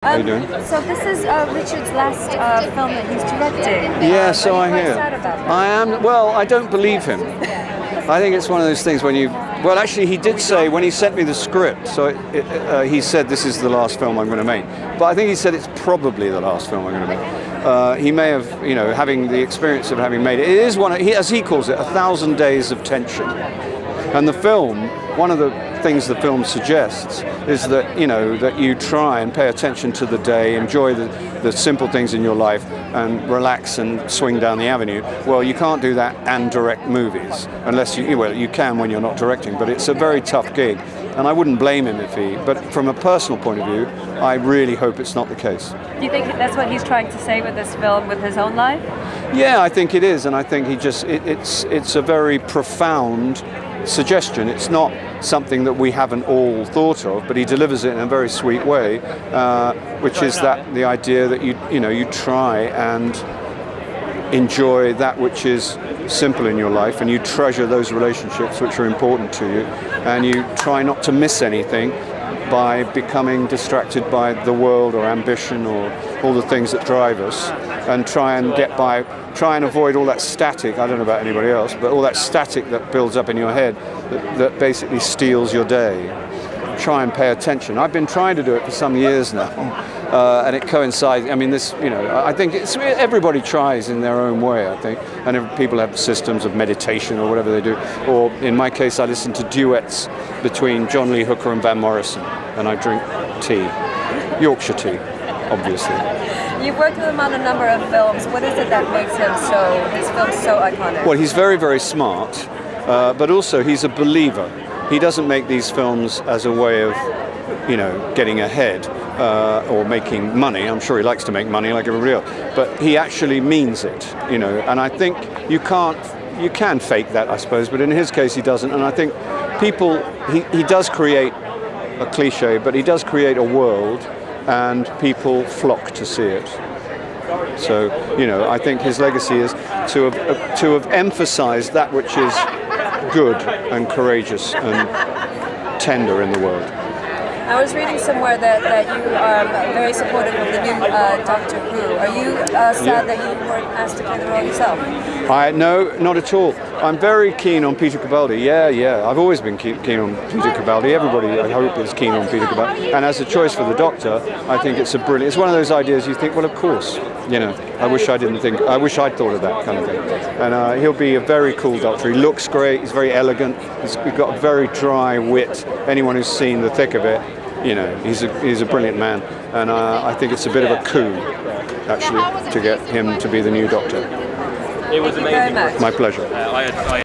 How you doing? So this is Richard's last film that he's directing. Yeah, so I hear. Sad about that? I am. Well, I don't believe him. I think it's one of those things when you. Well, actually, he did say when he sent me the script. So he said this is the last film I'm going to make. But I think he said it's probably the last film I'm going to make. He may have, having the experience of having made it. It is one, as he calls it, 1,000 days of tension. And the film, one of the things the film suggests is that that you try and pay attention to the day, enjoy the simple things in your life, and relax and swing down the avenue. Well, you can't do that and direct movies unless you can when you're not directing, but it's a very tough gig, and I wouldn't blame him if he. But from a personal point of view, I really hope it's not the case. Do you think that's what he's trying to say with this film, with his own life? Yeah, I think it is, and I think it's a very profound suggestion. It's not something that we haven't all thought of, but he delivers it in a very sweet way, which is that the idea that you try and enjoy that which is simple in your life, and you treasure those relationships which are important to you, and you try not to miss anything by becoming distracted by the world or ambition or all the things that drive us, and try and avoid all that static. I don't know about anybody else, but all that static that builds up in your head that basically steals your day. Try and pay attention. I've been trying to do it for some years now, and it coincides. I mean, I think everybody tries in their own way, I think, and people have systems of meditation or whatever they do. Or in my case, I listen to duets between John Lee Hooker and Van Morrison, and I drink tea, Yorkshire tea, obviously. You've worked with him on a number of films. What is it that makes his films so iconic? Well, he's very, very smart, but also he's a believer. He doesn't make these films as a way of, getting ahead or making money. I'm sure he likes to make money like everybody else, but he actually means it, And I think you can fake that, I suppose, but in his case he doesn't. And I think he does create a cliche, but he does create a world, and people flock to see it. So, I think his legacy is to have emphasized that which is good and courageous and tender in the world. I was reading somewhere that you are very supportive of the new Doctor Who. Are you sad that you weren't asked to play the role yourself? No, not at all. I'm very keen on Peter Capaldi. Yeah. I've always been keen on Peter Capaldi. Everybody, I hope, is keen on Peter Capaldi. And as a choice for the Doctor, I think it's it's one of those ideas you think, well, of course. I wish I'd thought of that kind of thing. And he'll be a very cool Doctor. He looks great. He's very elegant. He's got a very dry wit. Anyone who's seen the thick of it, he's a brilliant man. And I think it's a bit of a coup, actually, to get him to be the new Doctor. It was amazing. My pleasure.